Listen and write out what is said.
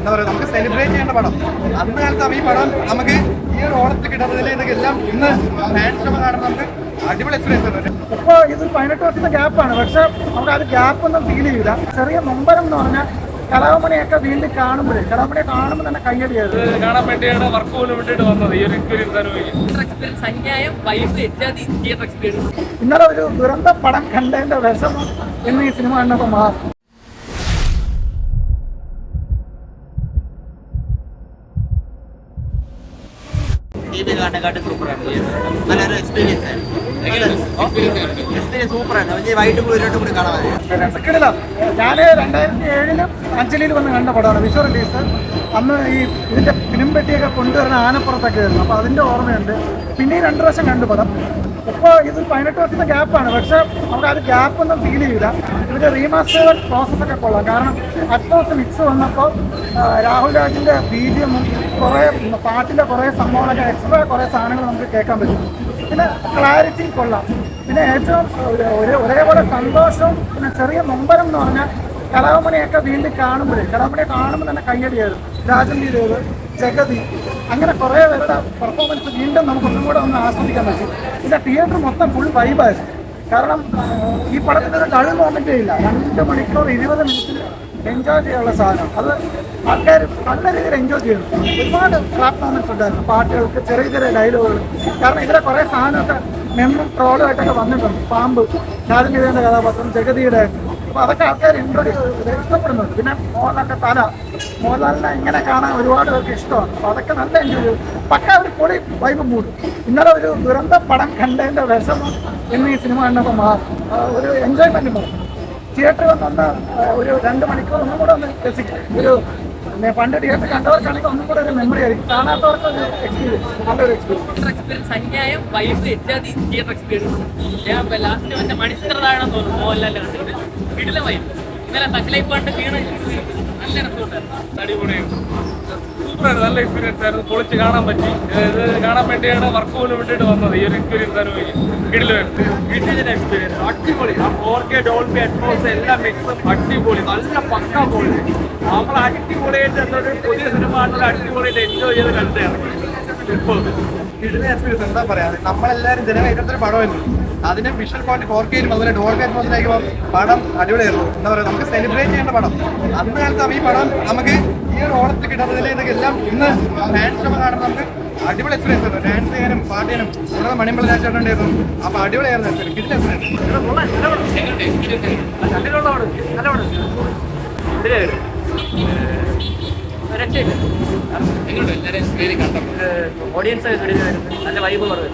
എന്താ പറയുക, നമുക്ക് സെലിബ്രേറ്റ് ചെയ്യേണ്ട പടം. അന്ന് കാലത്ത് ഈ പടം നമുക്ക് ഈ ഒരു ഓണത്തിൽ കിട്ടുന്നതിൽ എല്ലാം ഇന്ന് ഫാൻസിനൊക്കെ കാണുമ്പോൾ നമുക്ക് അടിപൊളി എക്സ്പീരിയൻസ് ഉണ്ട്. ഇപ്പോൾ ഇത് 18 വർഷത്തെ ഗ്യാപ്പാണ്, പക്ഷെ നമുക്ക് അത് ഗ്യാപ്പൊന്നും ഫീൽ ചെയ്യില്ല. ചെറിയ നൊമ്പരം എന്ന് പറഞ്ഞാൽ കലാമണിയൊക്കെ വീണ്ടും കാണുമ്പോഴേ കലാമണിയെ കാണുമ്പോൾ തന്നെ കയ്യടിയായിരുന്നു. കാണാൻ വേണ്ടിയാണ് വർക്ക് പോലും വേണ്ടിയിട്ട് വന്നത്. ഈ ഒരു എക്സ്പീരിയൻസ് ഇന്നലെ ഒരു ദുരന്ത പടം കണ്ടതിന്റെ വിഷമം എന്ന് ഈ സിനിമ കണ്ടപ്പോൾ മാറും. നല്ലൊരു എക്സ്പീരിയൻസ് ആയിരുന്നു. എക്സ്പീരിയൻസ് സൂപ്പറാണ്. വൈകിട്ട് കൂടി കാണാൻ കിടില. ഞാൻ 2007 അഞ്ചലിയിൽ വന്ന് കണ്ട പടമാണ് വിഷ്വൽ റിലീസ്. അന്ന് ഈ ഇതിന്റെ ഫിലിം പെട്ടിയൊക്കെ കൊണ്ടുവരുന്ന ആനപ്പുറത്തൊക്കെ ആയിരുന്നു. അപ്പോൾ അതിന്റെ ഓർമ്മയുണ്ട്. പിന്നെ 2 പ്രാവശ്യം കണ്ടു പടം. ഇപ്പോൾ ഇത് 18 വർഷത്തെ ഗ്യാപ്പാണ്, പക്ഷെ നമുക്ക് അത് ഗ്യാപ്പൊന്നും ഫീൽ ചെയ്യില്ല. ഇതിന്റെ റീമാസ്റ്റേർഡ് പ്രോസസ്സൊക്കെ കൊള്ളാം. കാരണം അറ്റ്മോസ് മിക്സ് വന്നപ്പോൾ രാഹുൽ രാജിന്റെ ബീജിയമും കുറേ പാട്ടിന്റെ കുറേ സംഭവങ്ങളൊക്കെ എക്സ്ട്രാ കുറേ സാധനങ്ങൾ നമുക്ക് കേൾക്കാൻ പറ്റും. പിന്നെ ക്ലാരിറ്റി കൊള്ളാം. പിന്നെ ഏറ്റവും ഒരേപോലെ സന്തോഷവും പിന്നെ ചെറിയ നൊമ്പരം എന്ന് പറഞ്ഞാൽ കലാമണിയൊക്കെ വീണ്ടും കാണുമ്പോഴേ കലാമണിയെ കാണുമ്പോൾ തന്നെ കയ്യടിയായിരുന്നു. രാജൻവിദേവ്, ജഗതി, അങ്ങനെ കുറേ പേരുടെ പെർഫോമൻസ് വീണ്ടും നമുക്കൊന്നും കൂടെ ഒന്ന് ആസ്വദിക്കാൻ പറ്റും. പിന്നെ തിയേറ്റർ മൊത്തം ഫുൾ വൈബായിരുന്നു. കാരണം ഈ പടത്തിൻ്റെ ഒരു ഡൾ മൊമെൻറ്റേ ഇല്ല. 2 മണിക്കൂർ 20 മിനിറ്റിൽ എൻജോയ് ചെയ്യാനുള്ള സാധനം. അത് ആൾക്കാർ നല്ല രീതിയിൽ എൻജോയ് ചെയ്യുന്നു. ഒരുപാട് ക്ലാപ്പ് മൊമെൻറ്റ്സ് ഉണ്ടായിരുന്നു. പാട്ടുകൾക്ക് ചെറിയ ചെറിയ ഡയലോഗുകൾ. കാരണം ഇതിലെ കുറേ സാധനമൊക്കെ മെമ്മും ട്രോളുമായിട്ടൊക്കെ വന്നിട്ടുണ്ട്. പാമ്പ്, രാജൻവിദേവിൻ്റെ കഥാപാത്രം, ജഗതിയുടെ, അപ്പോൾ അതൊക്കെ ആൾക്കാർ ഇഷ്ടപ്പെടുന്നുണ്ട്. പിന്നെ മോഹൻലാലിൻ്റെ തല, മോഹൻലാലിനെ ഇങ്ങനെ കാണാൻ ഒരുപാട് പേർക്ക് ഇഷ്ടമാണ്. അപ്പോൾ അതൊക്കെ നല്ല എൻജോയ് ചെയ്തു. പക്ക ഒരു പൊളി വൈബ് മൂടും. ഇന്നലെ ഒരു ദുരന്ത പടം കണ്ടതിൻ്റെ വിഷമം എന്ന് ഈ സിനിമ കണ്ടപ്പോൾ മാറും. ഒരു എൻജോയ്മെൻറ്റ് മൂടും. തിയേറ്ററിൽ വന്ന് ഒരു 2 മണിക്കൂർ ഒന്നും കൂടെ ഒന്ന് രസിക്കും. ഒരു പണ്ട് തിയേറ്റർ കണ്ടവർക്കാണെങ്കിൽ ഒന്നും കൂടെ ഒരു മെമ്മറി ആയിരിക്കും. കാണാത്തവർക്ക് ഒരു എക്സ്പീരിയൻസ്, നല്ലൊരു എക്സ്പീരിയൻസ്. അന്യായം വൈബ് എറ്റാതി തിയേറ്റർ എക്സ്പീരിയൻസ്. ഞാൻ ലാസ്റ്റ് മറ്റേ മണിച്ചിത്രതാണെന്ന് തോന്നുന്നു മോഹൻലാലിന്റെ കണ്ടിട്ട് വീട്ടിലെ വൈബ്. ഇന്നലെ തക്കലൈഫ് കണ്ട് വീണ് നല്ല രസമുണ്ടായിരുന്നു. അടിപൊളിയായിരുന്നു. സൂപ്പറായിരുന്നു. നല്ല എക്സ്പീരിയൻസ് ആയിരുന്നു. പൊളിച്ച് കാണാൻ പറ്റി. ഇത് കാണാൻ വേണ്ടിയാണ് വർക്ക് പോലും വേണ്ടിയിട്ട് വന്നത്. ഈ ഒരു എക്സ്പീരിയൻസ് കിടിലമായിരുന്നു. എക്സ്പീരിയൻസ് അടിപൊളി. ആ 4K ഡോൾബി അറ്റ്മോസ് എല്ലാം മിക്സും അടിപൊളി. നല്ല പക്കാ പൊളി. നമ്മൾ അടിപൊളിയായിട്ട് എന്തൊരു പുതിയ സിനിമ അടിപൊളിയായിട്ട് എൻജോയ് ചെയ്ത് കണ്ടാണ് ഇപ്പോൾ കിടിലൻ എക്സ്പീരിയൻസ്. എന്താ പറയാ, നമ്മളെല്ലാവരും ജനകീയത്തൊരു പടമായിരുന്നു. അതിന്റെ വിഷ്വൽ ക്വാളിറ്റി 4Kയിലും അതുപോലെ ഡോൾബി അറ്റ്മോസിലേക്കുമ്പോൾ പടം അടിപൊളിയായിരുന്നു. എന്താ പറയുക, നമുക്ക് സെലിബ്രേറ്റ് ചെയ്യേണ്ട പടം. അന്ന് കാലത്ത് ഈ പടം നമുക്ക് ഈ ഒരു ഓണത്തിൽ കിട്ടുന്നതിൽ എല്ലാം ഇന്ന് ഫാൻസിനൊക്കെ കാണുമ്പോൾ നമുക്ക് അടിപൊളി എക്സ്പീരിയൻസ് ഉണ്ട്. ഡാൻസ് ചെയ്യാനും പാട്ട് ചെയ്യാനും വളരെ മണിമ്പള രാജേട്ടുണ്ടായിരുന്നു. അപ്പോൾ അടിപൊളിയായിരുന്നു എക്സ്പീരിയൻസ്. കിടിലൻ ഓഡിയൻസ് നല്ല വൈബ് പറഞ്ഞു.